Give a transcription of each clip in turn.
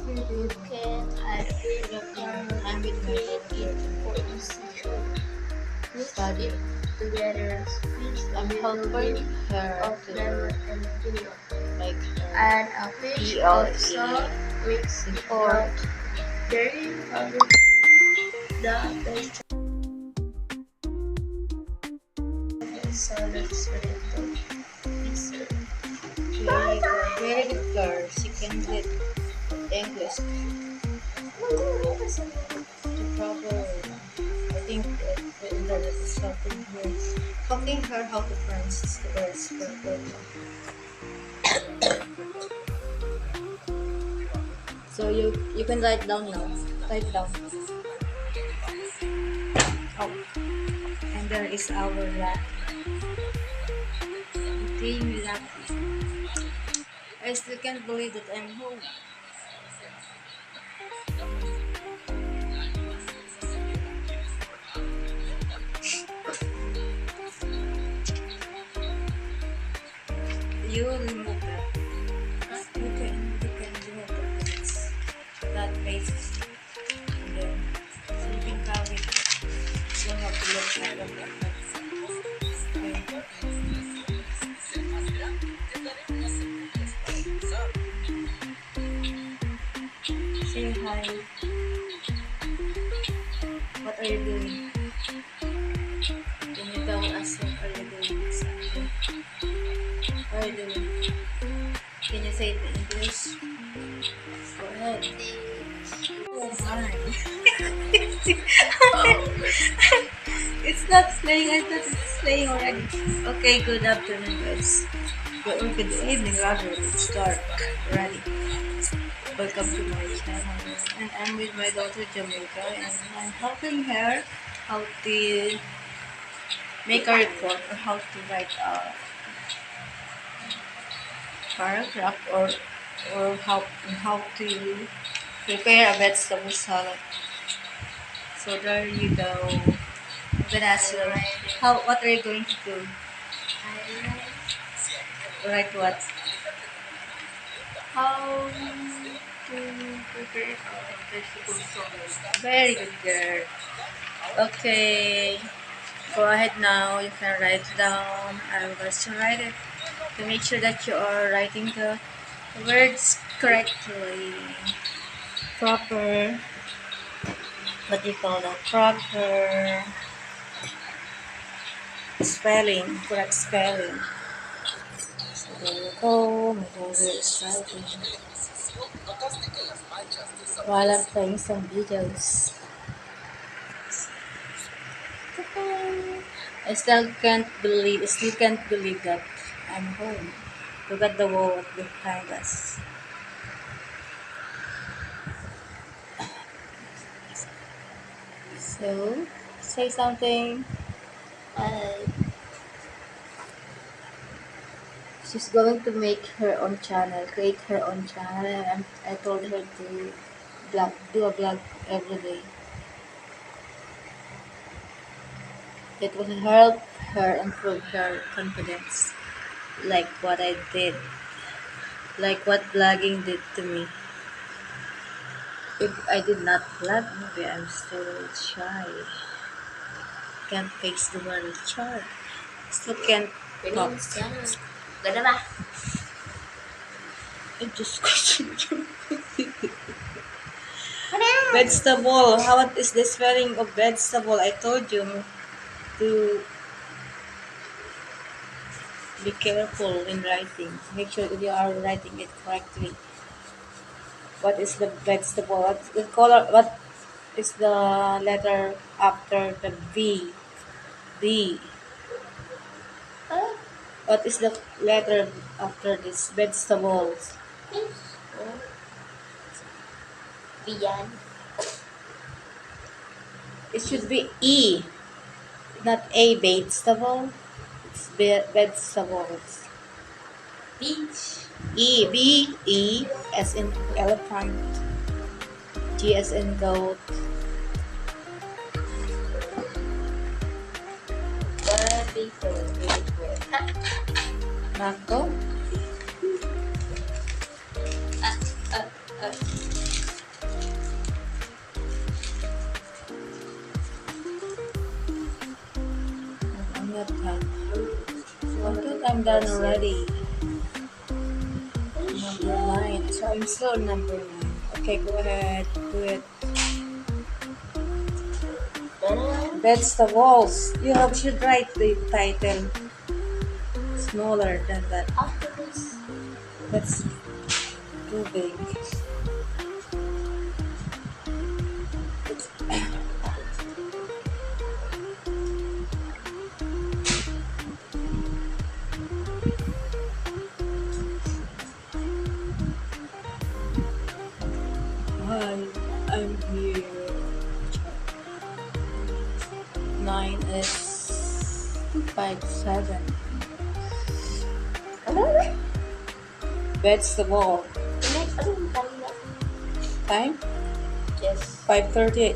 You can add I'm with my it daughter. for easy mix Study. it together. Squeeze a I'm little helping bit her of to lemon and vinegar. make her Add a pinch of salt. Mix it before. well. Dairy powder the paste and salads little mixer. Very good girl. She can read English. The proper, I think the internet is helping her. Helping her how to pronounce the words properly. So you can write down now. Write down. Oh, and there is our lap. Team Lucky. I still can't believe that I'm home. You remove that. You can remove that face. That face. And then so you can carry it. You don't have to look at them like that. Okay. Say hi. What are you doing? Can you tell us what are you doing exactly? What are you doing? Can you say it in English? Go ahead. Oh my. It's not playing. I thought it's playing already. Okay, good afternoon, guys. Good evening, rather. It's dark already. Welcome to my channel. And I'm with my daughter, Jamaica, and I'm helping her how to make a report or how to write a paragraph or how to prepare a vegetable salad. So there you go. I'm gonna ask you, what are you going to do? Write what? How to prepare a vegetable salad. Very good girl. Okay, go ahead now. You can write down. I'm going to write it to make sure that you are writing the words correctly. Proper. What do you call that? Proper spelling. Correct spelling. So there you go. My daughter is writing while I'm playing some videos. I still can't believe that I'm home. Look at the wall behind us. So, say something. Uh, She's going to make her own channel, create her own channel, and I told her to do a blog every day. It will help her improve her confidence, like what I did, like what blogging did to me. If I did not blog, maybe I'm still shy. Can't face the word shy. Still can't talk. Ganda ba? I just vegetable. What is the spelling of vegetable? I told you to be careful in writing. Make sure that you are writing it correctly. What is the vegetable? What's the color? What is the letter after the V? V. Huh? What is the letter after this vegetables? Biyan. It should be E, not A. Vegetable. It's vegetables. Beach. E, B, E, as in elephant, G as in goat. Very good. Very good. Nako. Ah, ah, ah. done Yes, already. yes. Number 9. So I'm still on number 9. Okay, go ahead. Do it. Banana. Vegetables. Should write the title smaller than that. After this. That's too big. I'm here. 9 is 257. Ano? Vegetable. Next, ano yung kanina? Time? Yes. 5:38.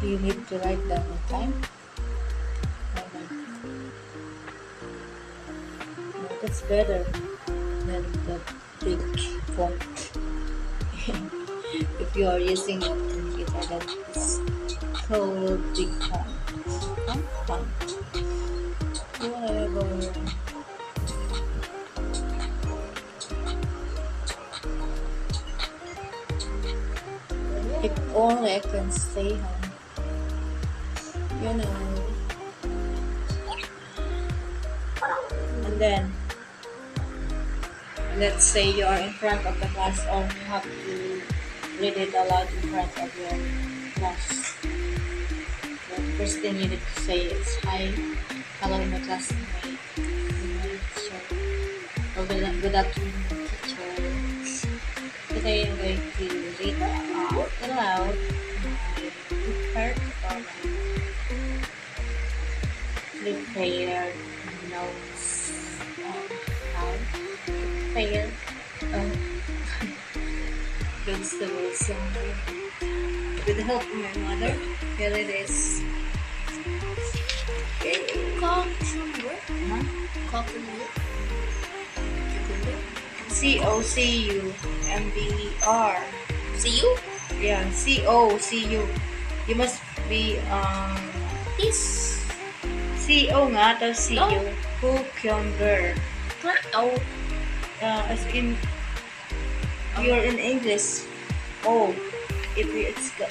You need to write down the time. No, that's better than the big font. If you are using a computer that is so big font. Whatever. If only I can stay home. You know. And then, let's say you are in front of the class or you have to read it aloud in front of your class. The first thing you need to say is, "Hi, hello my classmate." So, good afternoon, teacher. Today I'm going to read out aloud my part of prepared notes on how to prepare vegetables. With the help of my mother, here it is. Okay. Cucumber. Huh? Cucumber. COCUMBER. See you? Yeah, COCU. You must be This. CO nga, tapos CU. Cucumber. Oh. As in, you're in English. Oh, if it's the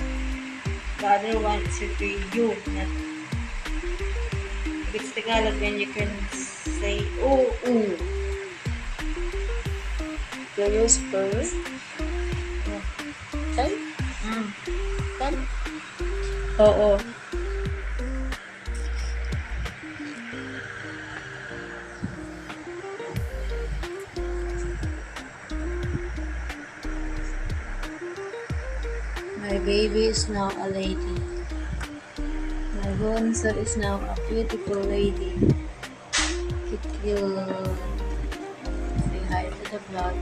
other one, it should be you. Not, if it's Tagalog, then you can say oh, ooh. You use spurs. Ten? Mm. 10? Oo. My baby is now a lady. My bonzo is now a beautiful lady. It will say hi to the vlog.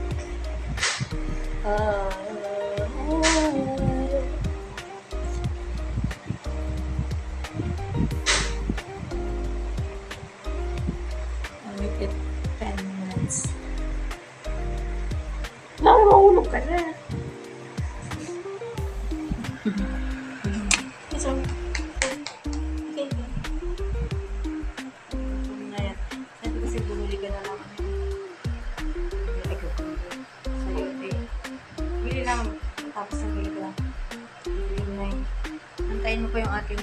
I'll make it 10 minutes. Nahulog ka na. It's okay. Okay. Ngayon, sabi kasi bumili ka na lang. Bili ko. Sa'yo, bili lang. Tapos ang bili ko. Bili na yun. Antayin mo pa yung ating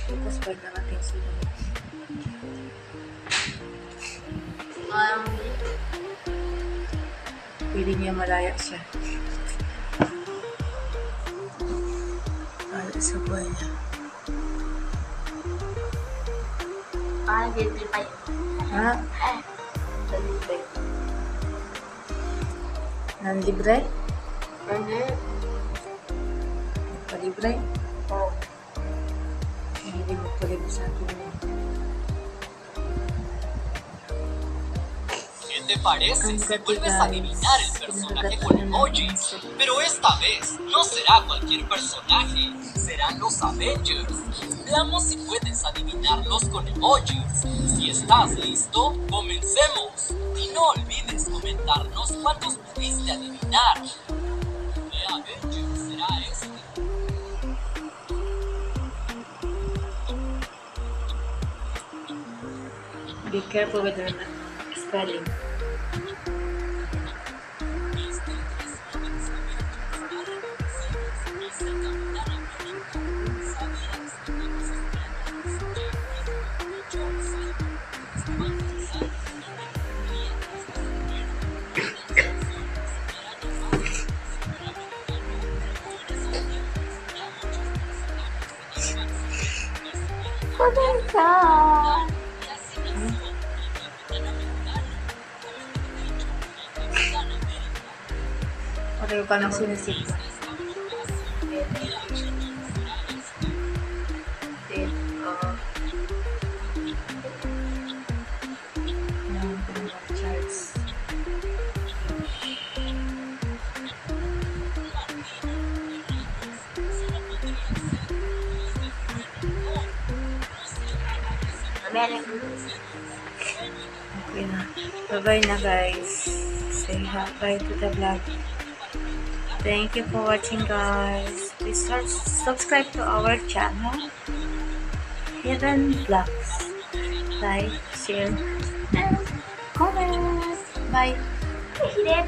tapos bag ng ating sila. Pwede niya malaya siya. Para sa buhay niya. Libre pa yun. Ha? Libre. Nanlibre? Ano? Palibre? Oh. Hindi mo palibre sa akin. te parece si vuelves a adivinar el personaje con emojis? Pero esta vez no será cualquier personaje, serán los Avengers. Veamos si puedes adivinarlos con emojis. Si estás listo, comencemos. Y no olvides comentarnos cuántos pudiste adivinar. ¿Qué Avengers será este? Be careful with your spelling. Pagka. Pareho ka ng sinisigma. Charles. American. Okay na. Bye-bye na guys. Say bye to the vlog. Thank you for watching guys. Please subscribe to our channel. Hidden Vlogs. Like, share, and comment. Bye. Hidden.